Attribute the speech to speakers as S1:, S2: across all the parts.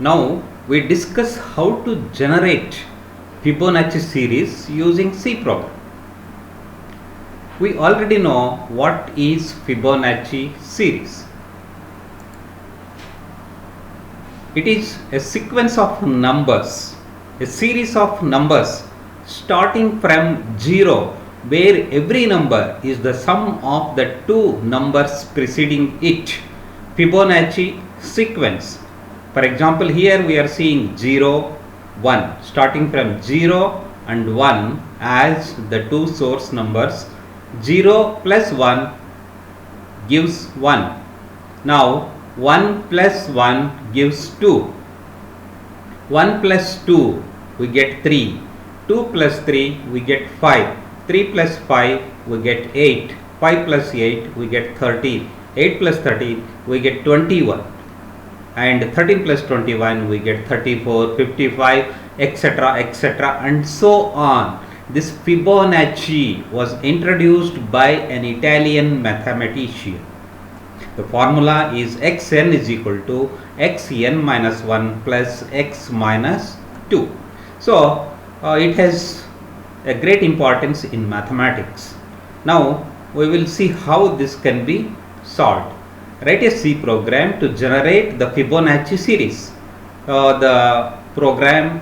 S1: Now we discuss how to generate Fibonacci series using C program. We already know what is Fibonacci series. It is a sequence of numbers, a series of numbers starting from 0, where every number is the sum of the two numbers preceding it. Fibonacci sequence. For example, here we are seeing 0, 1, starting from 0 and 1 as the two source numbers. 0 plus 1 gives 1. Now 1 plus 1 gives 2. 1 plus 2 we get 3. 2 plus 3 we get 5. 3 plus 5 we get 8. 5 plus 8 we get 13. 8 plus 13 we get 21. And 13 plus 21 we get 34, 55, etc., etc., and so on. This Fibonacci was introduced by an Italian mathematician. The formula is xn is equal to xn minus 1 plus x minus 2. So it has a great importance in mathematics. Now we will see how this can be solved. Write a C program to generate the Fibonacci series. The program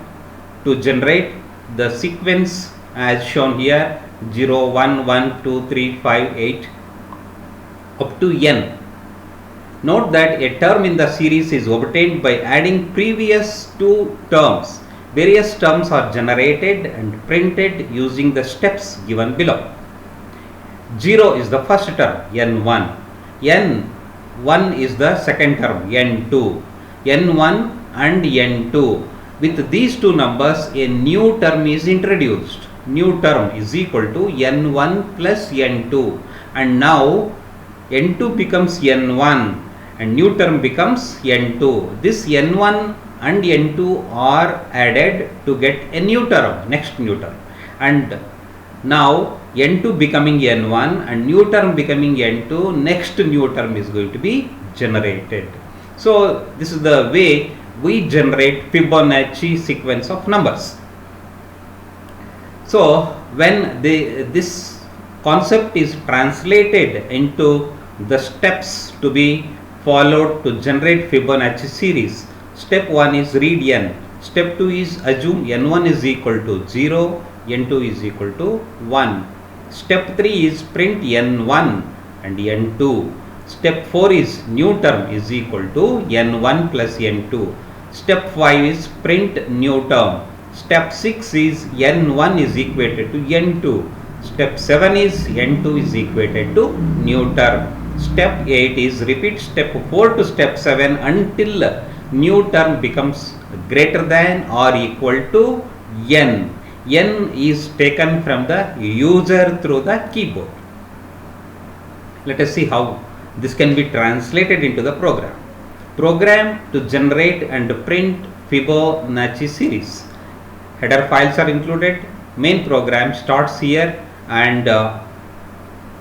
S1: to generate the sequence as shown here 0, 1, 1, 2, 3, 5, 8 up to n. Note that a term in the series is obtained by adding previous two terms. Various terms are generated and printed using the steps given below. 0 is the first term, n1. n1 is the second term, n2. n1 and n2. With these two numbers, a new term is introduced. New term is equal to n1 plus n2. And now n2 becomes n1 and new term becomes n2. This n1 and n2 are added to get a new term, next new term. And now n2 becoming n1 and new term becoming n2, next new term is going to be generated. So this is the way we generate Fibonacci sequence of numbers. So when this concept is translated into the steps to be followed to generate Fibonacci series, step 1 is read n, step 2 is assume n1 is equal to 0, n2 is equal to 1. Step 3 is print n1 and n2. Step 4 is new term is equal to n1 plus n2. Step 5 is print new term. Step 6 is n1 is equated to n2. Step 7 is n2 is equated to new term. Step 8 is repeat step 4 to step 7 until new term becomes greater than or equal to n. N is taken from the user through the keyboard. Let us see how this can be translated into the program. Program to generate and print Fibonacci series. Header files are included. Main program starts here and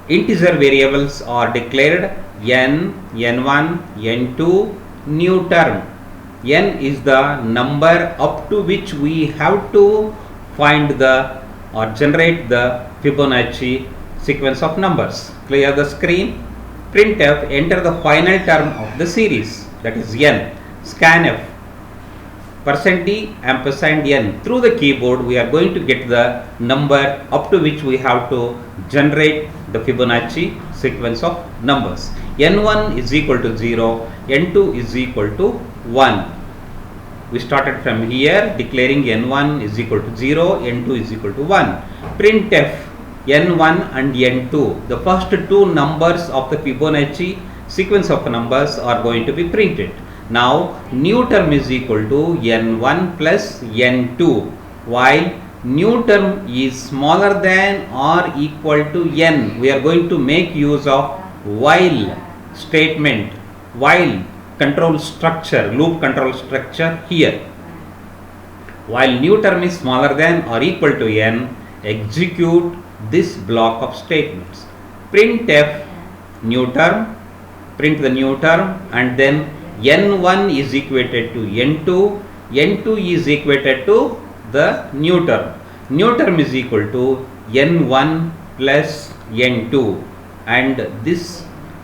S1: integer variables are declared n, n1, n2, new term. N is the number up to which we have to find the or generate the Fibonacci sequence of numbers. Clear the screen. Printf, enter the final term of the series, that is n. Scanf, %d ampersand n. Through the keyboard we are going to get the number up to which we have to generate the Fibonacci sequence of numbers. n1 is equal to 0, n2 is equal to 1. We started from here declaring n1 is equal to 0, n2 is equal to 1. Printf n1 and n2, the first two numbers of the Fibonacci sequence of numbers are going to be printed. Now new term is equal to n1 plus n2, while new term is smaller than or equal to n. We are going to make use of while statement, while control structure, loop control structure here. While new term is smaller than or equal to n, execute this block of statements. Printf new term, print the new term, and then N1 is equated to N2, N2 is equated to the new term. New term is equal to N1 plus N2, and this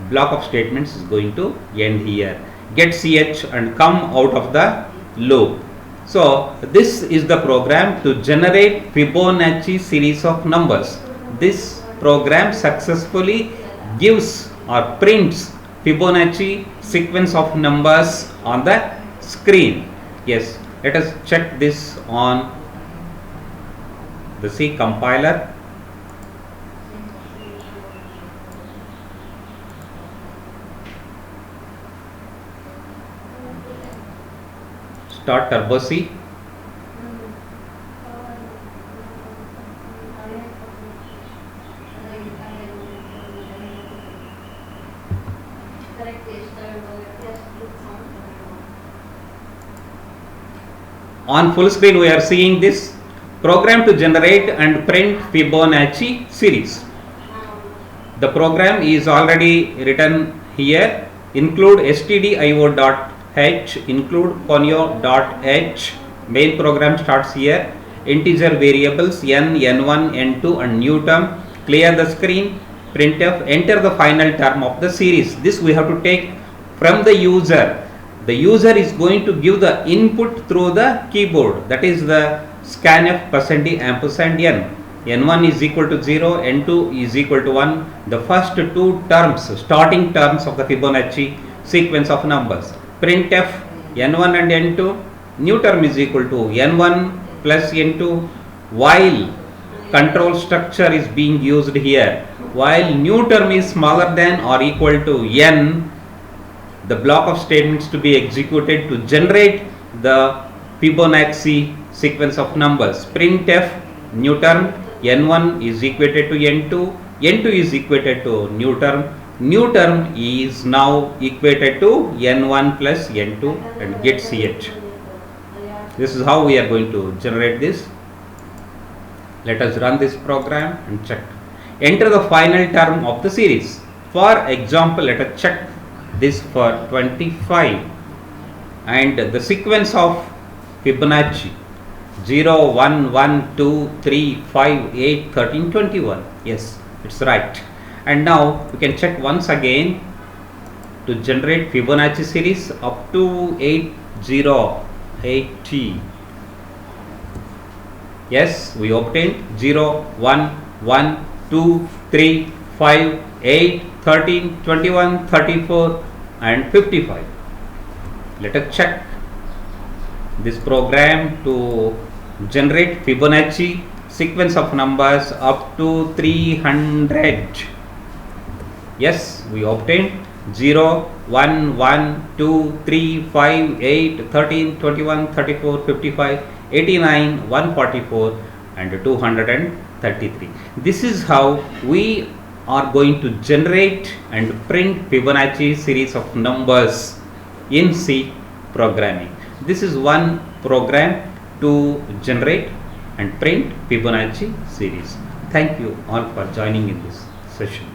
S1: block of statements is going to end here. Get CH and come out of the loop. So this is the program to generate Fibonacci series of numbers. This program successfully gives or prints Fibonacci sequence of numbers on the screen. Yes, let us check this on the C compiler. Start Turbo C. On full screen we are seeing this program to generate and print Fibonacci series. The program is already written here. Include stdio.h, include ponyo.h. Main program starts here. Integer variables n, n1, n2 and new term. Clear the screen. Printf, enter the final term of the series. This we have to take from the user. The user is going to give the input through the keyboard, that is the scanf %n. N1 is equal to 0, N2 is equal to 1. The first two terms, starting terms of the Fibonacci sequence of numbers. Printf N1 and N2, new term is equal to N1 plus N2, while control structure is being used here. While new term is smaller than or equal to n, the block of statements to be executed to generate the Fibonacci sequence of numbers. Printf new term n1 is equated to n2, n2 is equated to new term is now equated to n1 plus n2, and get ch. This is how we are going to generate this. Let us run this program and check. Enter the final term of the series. For example, let us check this for 25, and the sequence of Fibonacci 0, 1, 1, 2, 3, 5, 8, 13, 21. Yes, it's right. And now we can check once again to generate Fibonacci series up to 80. Yes, we obtained 0, 1, 1, 2, 3, 5, 8, 13, 21, 34 and 55. Let us check this program to generate Fibonacci sequence of numbers up to 300. Yes, we obtained 0, 1, 1, 2, 3, 5, 8, 13, 21, 34, 55, 89, 144 and 233. This is how we are going to generate and print Fibonacci series of numbers in C programming. This is one program to generate and print Fibonacci series. Thank you all for joining in this session.